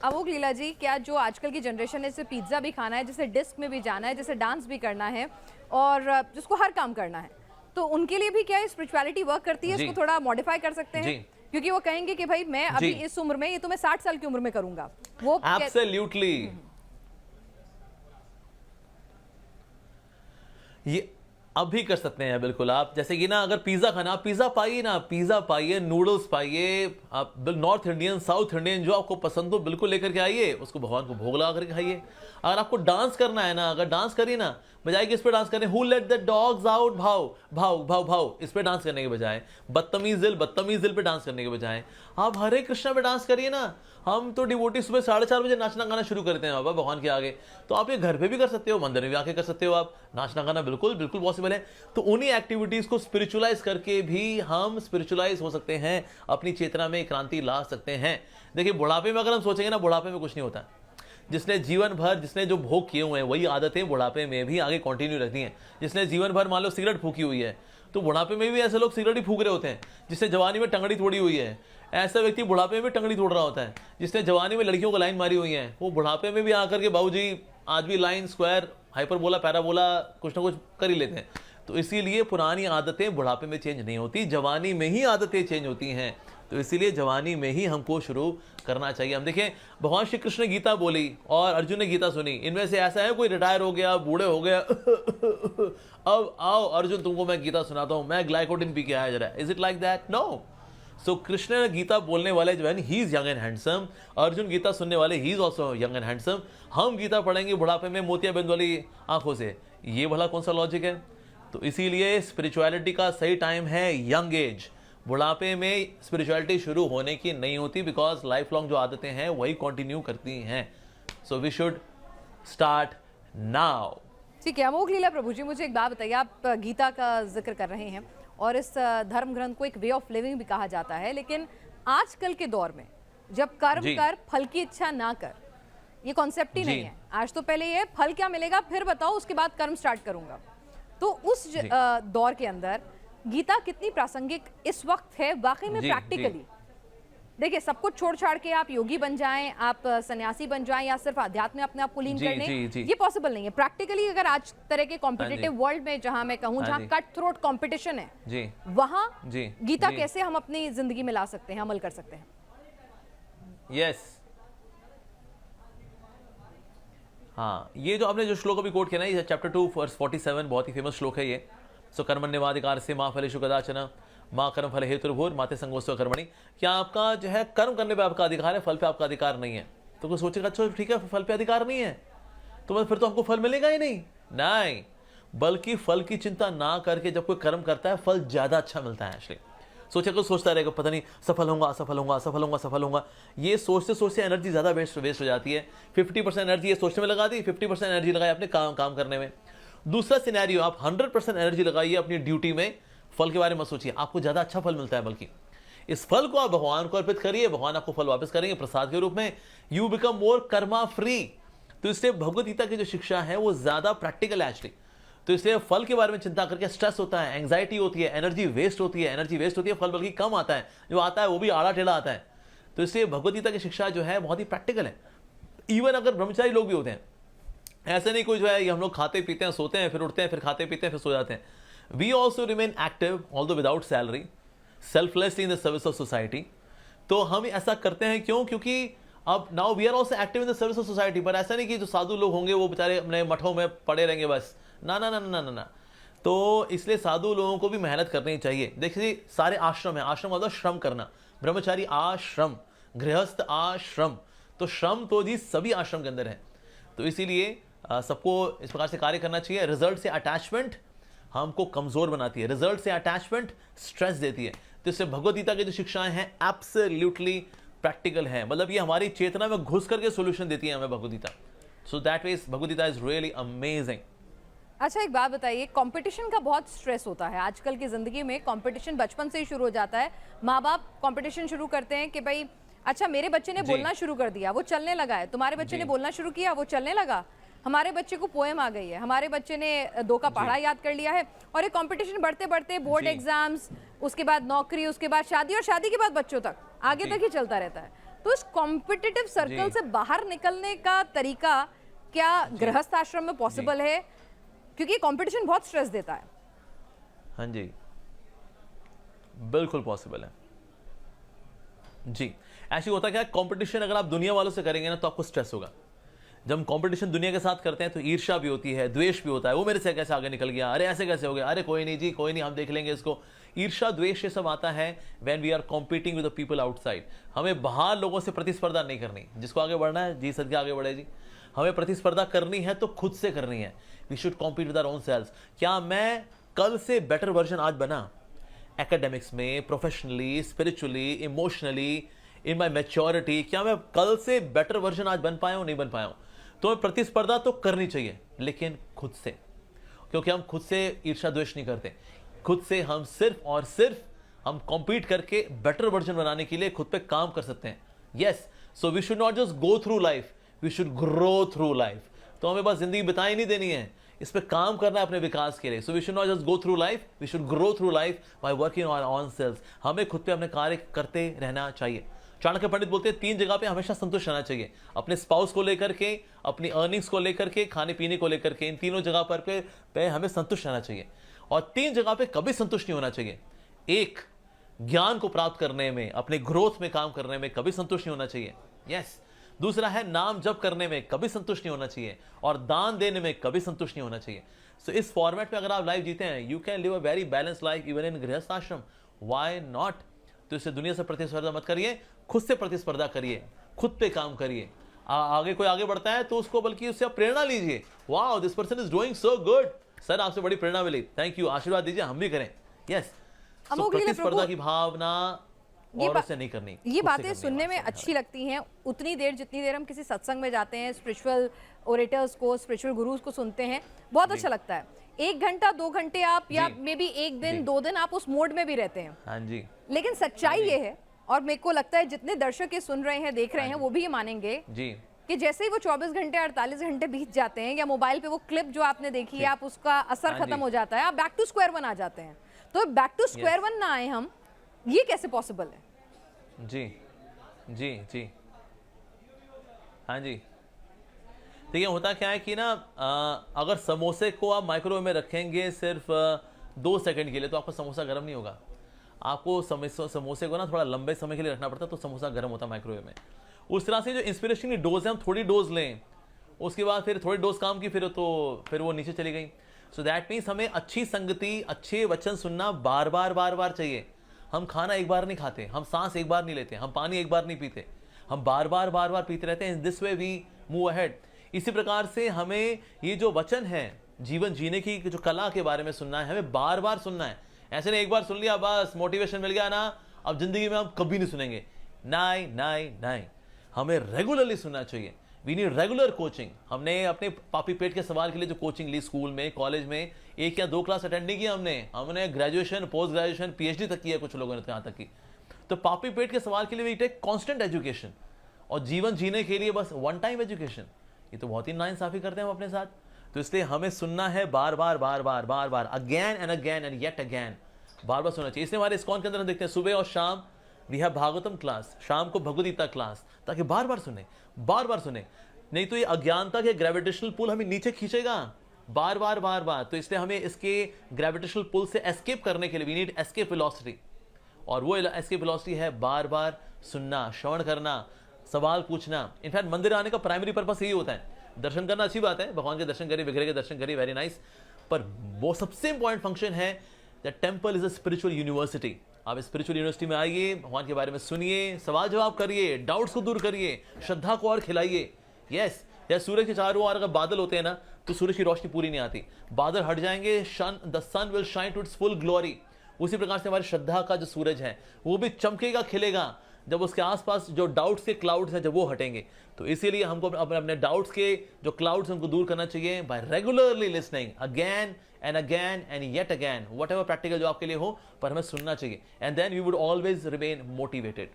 अवोक लीला जी, क्या जो आजकल की जनरेशन है, जिसे पिज्ज़ा भी खाना है, जिसे डिस्क में भी जाना है, जिसे डांस भी करना है और जिसको हर काम करना है, तो उनके लिए भी क्या स्पिरिचुअलिटी वर्क करती है? जी इसको थोड़ा मॉडिफाई कर सकते हैं? जी क्योंकि वो कहेंगे कि भाई मैं जी अभी इस उम्र में, ये तो मैं 60 साल की उम्र में करूंगा। वो एब्सोल्युटली। ये अभी कर सकते हैं बिल्कुल आप, जैसे कि ना अगर पिज्जा खाना, आप पिज्जा पाइए ना, पिज्जा पाइए, नूडल्स पाइए, आप नॉर्थ इंडियन, साउथ इंडियन जो आपको पसंद हो बिल्कुल लेकर के आइए, उसको भगवान को भोग लगा करके खाइए। अगर आपको डांस करना है ना, अगर डांस करिए ना, बजाय कि इस पे डांस करें who let the dogs out, भाव भाव भाव भाव, इस पे डांस करने के बजाय, बदतमीज दिल पे डांस करने के बजाय आप हरे कृष्णा पे डांस करिए ना। हम तो डिवोटी सुबह 4:30 बजे नाचना गाना शुरू करते हैं बाबा भगवान के आगे, तो आप ये घर पे भी कर सकते हो, मंदिर में भी आके कर सकते हो, आप नाचना गाना बिल्कुल बिल्कुल पॉसिबल है। तो उन्हीं एक्टिविटीज को स्पिरिचुअलाइज करके भी हम स्पिरिचुअलाइज हो सकते हैं, अपनी चेतना में क्रांति ला सकते हैं। देखिए बुढ़ापे में अगर हम सोचेंगे ना, बुढ़ापे में कुछ नहीं होता। जिसने जीवन भर, जिसने जो भोग किए हुए हैं वही आदतें बुढ़ापे में भी आगे कंटिन्यू रहती हैं। जिसने जीवन भर मान लो सिगरेट फूकी हुई है, तो बुढ़ापे में भी ऐसे लोग सिगरेट ही फूक रहे होते हैं। जिसने जवानी में टंगड़ी तोड़ी हुई है, ऐसा व्यक्ति बुढ़ापे में भी टंगड़ी तोड़ रहा होता है। जिसने जवानी में लड़कियों को लाइन मारी हुई है, वो बुढ़ापे में भी आकर के बाबूजी आज भी लाइन, स्क्वायर, हाइपरबोला, पैराबोला कुछ ना कुछ कर ही लेते हैं। तो इसीलिए पुरानी आदतें बुढ़ापे में चेंज नहीं होती, जवानी में ही आदतें चेंज होती हैं। तो इसीलिए जवानी में ही हमको शुरू करना चाहिए। हम देखें भगवान श्री कृष्ण ने गीता बोली और अर्जुन ने गीता सुनी, इनमें से ऐसा है कोई रिटायर हो गया, बूढ़े हो गया अब आओ अर्जुन तुमको मैं गीता सुनाता हूं, मैं ग्लाइकोडिन पी के आया जरा, is it like that? No. So Krishna Gita बोलने वाले जो है ही is young and handsome, Arjun Gita सुनने वाले ही is also young and handsome. हम गीता पढ़ेंगे बुढ़ापे में मोतियाबिंद वाली आंखों से, ये भला कौन सा लॉजिक है? तो इसीलिए स्पिरिचुअलिटी का सही टाइम है यंग एज। बुढ़ापे में स्पिरिचुअलिटी शुरू होने की नहीं होती, बिकॉज लाइफ लॉन्ग जो आदतें हैं वही कंटिन्यू करती हैं। So we should start now. ठीक है अमोघ लीला प्रभु जी, मुझे एक बात बताइए, आप गीता का जिक्र कर रहे हैं और इस धर्म ग्रंथ को एक वे ऑफ लिविंग भी कहा जाता है, लेकिन आजकल के दौर में जब कर्म कर फल की इच्छा ना कर, ये कॉन्सेप्ट ही नहीं है। आज तो पहले ये फल क्या मिलेगा फिर बताओ, उसके बाद कर्म स्टार्ट करूंगा। तो उस दौर के अंदर गीता कितनी प्रासंगिक इस वक्त है वाकई में प्रैक्टिकली? देखिए सब कुछ छोड़ छाड़ के आप योगी बन जाएं, आप सन्यासी बन जाएं या सिर्फ अध्यात्म में अपने आप को लीन कर लें, ये पॉसिबल नहीं है प्रैक्टिकली। अगर आज तरह के कॉम्पिटिटिव वर्ल्ड में, जहां मैं कहूं जहां कट थ्रोट कॉम्पिटिशन है, वहां गीता कैसे हम अपनी जिंदगी में ला सकते हैं, अमल कर सकते हैं? यस हाँ, ये जो आपने जो श्लोक अभी कोट किया ना, ये चैप्टर 2 वर्स 47 बहुत ही फेमस श्लोक है ये। सो कर्मण्यवाधिकार से माँ फलेषु कदाचन माँ कर्म फल हेतुर्भुर माते संगोस्व कर्मणि। क्या आपका जो है कर्म करने पे आपका अधिकार है, फल पे आपका अधिकार नहीं है? तो कोई सोचेगा अच्छा ठीक है फल पे अधिकार नहीं है तो फिर तो हमको फल मिलेगा ही नहीं, बल्कि फल की चिंता ना करके जब कोई कर्म करता है फल ज्यादा अच्छा मिलता है। एक्चुअली सोचे को सोचता रहेगा पता नहीं सफल होगा असफल होगा, सफल होगा सफल होगा, ये सोचते सोचते एनर्जी ज्यादा वेस्ट हो जाती है। 50% एनर्जी ये सोचने में लगा दी, 50% एनर्जी लगाई अपने काम करने में। दूसरा सिनेरियो, आप 100% एनर्जी लगाइए अपनी ड्यूटी में, फल के बारे में सोचिए, आपको ज्यादा अच्छा फल मिलता है। बल्कि इस फल को आप भगवान को अर्पित करिए, भगवान आपको फल वापस करेंगे प्रसाद के रूप में। You become more Karma free. तो इसलिए भगवद गीता की जो शिक्षा है वो ज्यादा प्रैक्टिकल है एक्चुअली। तो इसलिए फल के बारे में चिंता करके स्ट्रेस होता है, एंग्जाइटी होती है, एनर्जी वेस्ट होती है, फल बल्कि कम आता है, जो आता है वो भी आड़ा टेढ़ा आता है। तो इसलिए भगवद गीता की शिक्षा जो है बहुत ही प्रैक्टिकल है। इवन अगर ब्रह्मचारी लोग भी होते हैं, ऐसे नहीं कोई जो है हम लोग खाते पीते हैं, सोते हैं, फिर उठते हैं, फिर खाते पीते हैं, फिर सो जाते हैं। We also remain active although without salary, selflessly in the service of society. तो हम ऐसा करते हैं क्यों? क्योंकि अब now we are also active in the service of society. पर ऐसा नहीं कि जो साधु लोग होंगे वो बेचारे अपने मठों में पड़े रहेंगे बस, ना ना ना ना ना ना। तो इसलिए साधु लोगों को भी मेहनत करनी चाहिए। देखिए सारे आश्रम है, आश्रम मतलब श्रम करना, ब्रह्मचारी आश्रम, गृहस्थ आश्रम, तो श्रम तो जी सभी आश्रम के अंदर है। तो इसीलिए सबको इस प्रकार से कार्य करना चाहिए। रिजल्ट से अटैचमेंट हमको कमजोर बनाती है, रिजल्ट से अटैचमेंट स्ट्रेस देती है। तो इससे भगवद गीता की जो शिक्षाएं हैं एब्सोल्युटली प्रैक्टिकल है, मतलब ये हमारी चेतना में घुस करके सॉल्यूशन देती है हमें Bhagavad Gita. So that means Bhagavad Gita is really amazing. अच्छा एक बात बताइए, कंपटीशन का बहुत स्ट्रेस होता है आजकल की जिंदगी में। कंपटीशन बचपन से ही शुरू हो जाता है, माँ बाप कंपटीशन शुरू करते हैं कि भाई अच्छा मेरे बच्चे ने बोलना शुरू कर दिया, वो चलने लगा है, तुम्हारे बच्चे ने बोलना शुरू किया, वो चलने लगा, हमारे बच्चे को पोएम आ गई है, हमारे बच्चे ने 2 का पढ़ा याद कर लिया है। और ये कंपटीशन बढ़ते बढ़ते बोर्ड एग्जाम्स, उसके बाद नौकरी, उसके बाद शादी, और शादी के बाद बच्चों तक, आगे तक ही चलता रहता है। तो इस कॉम्पिटिटिव सर्कल जी। से बाहर निकलने का तरीका क्या गृहस्थ आश्रम में पॉसिबल है? क्योंकि कंपटीशन बहुत स्ट्रेस देता है। हाँ जी, बिल्कुल पॉसिबल है जी। ऐसे होता क्या है, कंपटीशन अगर आप दुनिया वालों से करेंगे ना तो आपको स्ट्रेस होगा। जब हम कंपटीशन दुनिया के साथ करते हैं तो ईर्ष्या भी होती है, द्वेष भी होता है। वो मेरे से कैसे आगे निकल गया, अरे ऐसे कैसे हो गया, अरे कोई नहीं जी, कोई नहीं, हम देख लेंगे इसको। ईर्ष्या द्वेष ये सब आता है when we are competing with the people outside. हमें बाहर लोगों से प्रतिस्पर्धा नहीं करनी। जिसको आगे बढ़ना है जी, सदके आगे बढ़े जी। हमें प्रतिस्पर्धा करनी है तो खुद से करनी है। We should compete with our own selves. क्या मैं कल से बेटर वर्जन आज बना, एकेडमिक्स में, प्रोफेशनली, स्पिरिचुअली, इमोशनली, इन माई मैच्योरिटी? क्या मैं कल से बेटर वर्जन आज बन पाया हूं, नहीं बन पाया हूं? तो प्रतिस्पर्धा तो करनी चाहिए, लेकिन खुद से, क्योंकि हम खुद से ईर्ष्या द्वेष नहीं करते। खुद से हम सिर्फ और सिर्फ हम कॉम्पीट करके बेटर वर्जन बनाने के लिए खुद पे काम कर सकते हैं। Yes, so we should not just go through life, we should grow through life. तो हमें बस जिंदगी बिताई नहीं देनी है, इस पे काम करना है अपने विकास के लिए। So we should not just go through life, we should grow through life by working on our own self. हमें खुद पे अपने कार्य करते रहना चाहिए। चाणक्य पंडित बोलते हैं 3 जगह पे हमेशा संतुष्ट रहना चाहिए। अपने स्पाउस को लेकर के, अपनी अर्निंग्स को लेकर के, खाने पीने को लेकर के, इन तीनों जगह पर पे हमें संतुष्ट रहना चाहिए। और 3 जगह पे कभी संतुष्ट नहीं होना चाहिए। एक, ज्ञान को प्राप्त करने में, अपने ग्रोथ में काम करने में कभी संतुष्ट नहीं होना चाहिए। यस। दूसरा है नाम जप करने में कभी संतुष्ट नहीं होना चाहिए, और दान देने में कभी संतुष्ट नहीं होना चाहिए। सो इस फॉर्मेट में अगर आप लाइफ जीते हैं, you can live a very balance life even in गृहस्थ आश्रम। Why not? तो इससे दुनिया से प्रतिस्पर्धा मत करिए, खुद से प्रतिस्पर्धा करिए, खुद पे काम करिए। आगे कोई आगे बढ़ता है तो उसको बल्कि उससे आप प्रेरणा लीजिए। Wow, this person is doing so good, sir आपसे बड़ी प्रेरणा मिली, थैंक यू, आशीर्वाद दीजिए, हम भी करें। यस, प्रतिस्पर्धा की भावना औरों से नहीं करनी। ये बातें सुनने में अच्छी लगती हैं उतनी देर जितनी देर हम किसी सत्संग में जाते हैं, स्पिरिचुअल ओरेटर्स को, स्पिरिचुअल गुरुज को सुनते हैं, बहुत अच्छा लगता है। 1 घंटा 2 घंटे आप, या मे बी 1 दिन 2 दिन आप उस मोड में भी रहते हैं। हाँ जी। लेकिन सच्चाई ये है, और मेरे को लगता है जितने दर्शक ये सुन रहे हैं, देख रहे हैं, वो भी ये मानेंगे जी कि जैसे ही वो 24 घंटे 48 घंटे बीत जाते हैं, या मोबाइल पे वो क्लिप जो आपने देखी है, आप उसका असर खत्म हो जाता है, आप बैक टू स्क्वायर वन आ जाते हैं। तो बैक टू स्क्वायर वन ना आए हम, ये कैसे पॉसिबल है? जी जी जी, हाँ जी। देखिए होता क्या है कि ना, अगर समोसे को आप माइक्रोवेव में रखेंगे सिर्फ 2 सेकंड के लिए, तो आपका समोसा गर्म नहीं होगा। आपको समोसे को ना थोड़ा लंबे समय के लिए रखना पड़ता है, तो समोसा गर्म होता है माइक्रोवेव में। उस तरह से जो इंस्पिरेशन की डोज है, हम थोड़ी डोज लें, उसके बाद फिर थोड़ी डोज काम की, फिर वो नीचे चली गई। सो दैट मीन्स हमें अच्छी संगति, अच्छे वचन सुनना बार बार चाहिए। हम खाना एक बार नहीं खाते, हम सांस एक बार नहीं लेते, हम पानी एक बार नहीं पीते, हम बार बार पीते रहते हैं। This way we move ahead. इसी प्रकार से हमें ये जो वचन है, जीवन जीने की जो कला के बारे में सुनना है, हमें बार बार सुनना है। ऐसे नहीं एक बार सुन लिया बस मोटिवेशन मिल गया ना, अब जिंदगी में हम कभी नहीं सुनेंगे। नहीं, हमें रेगुलरली सुनना चाहिए। We need regular coaching. हमने अपने पापी पेट के सवाल के लिए जो कोचिंग ली स्कूल में, कॉलेज में, 1 या 2 क्लास अटेंड नहीं किया हमने ग्रेजुएशन, पोस्ट ग्रेजुएशन, PhD तक की है कुछ लोगों ने, तो यहाँ तक की। तो पापी पेट के सवाल के लिए वी टेक कांस्टेंट एजुकेशन, और जीवन जीने के लिए बस 1 टाइम एजुकेशन। ये तो बहुत ही नाइंसाफी करते हैं हम अपने साथ। तो इसलिए हमें सुनना है बार बार, again and again and yet again, बार बार सुनना चाहिए। इसलिए हमारे इस्कॉन के अंदर हम देखते हैं सुबह और शाम वी हैव भागवतम क्लास, शाम को भगवद गीता क्लास, ताकि बार बार सुने। नहीं तो ये अज्ञानता के ग्रेविटेशनल पुल हमें नीचे खींचेगा बार बार। तो इसलिए हमें इसके ग्रेविटेशनल पुल से एस्केप करने के लिए वी नीड एस्केप वेलोसिटी, और वो एस्केप वेलोसिटी है बार बार सुनना, श्रवण करना, सवाल पूछना। इनफैक्ट मंदिर आने का प्राइमरी पर्पस यही होता है। दर्शन करना अच्छी बात है, भगवान के दर्शन करिए, विग्रह के दर्शन करिए, वेरी नाइस, पर वो सबसे इंपॉर्टेंट फंक्शन है the temple is a spiritual university. आप स्पिरिचुअल यूनिवर्सिटी में आइए, भगवान के बारे में सुनिए, सवाल जवाब करिए, डाउट्स को दूर करिए, श्रद्धा को और खिलाइए। यस, या सूरज के चारों ओर अगर बादल होते हैं ना, तो सूरज की रोशनी पूरी नहीं आती, बादल हट जाएंगे, the sun will shine to its full glory. उसी प्रकार से हमारी श्रद्धा का जो सूरज है, वो भी चमकेगा, खिलेगा, जब उसके आसपास जो डाउट्स के क्लाउड्स हैं, जब वो हटेंगे। तो इसीलिए हमको अपने डाउट्स के जो क्लाउड्स उनको दूर करना चाहिए by regularly listening again and yet again, whatever practical जो आपके लिए हो, पर हमें सुनना चाहिए। And then we would always remain motivated.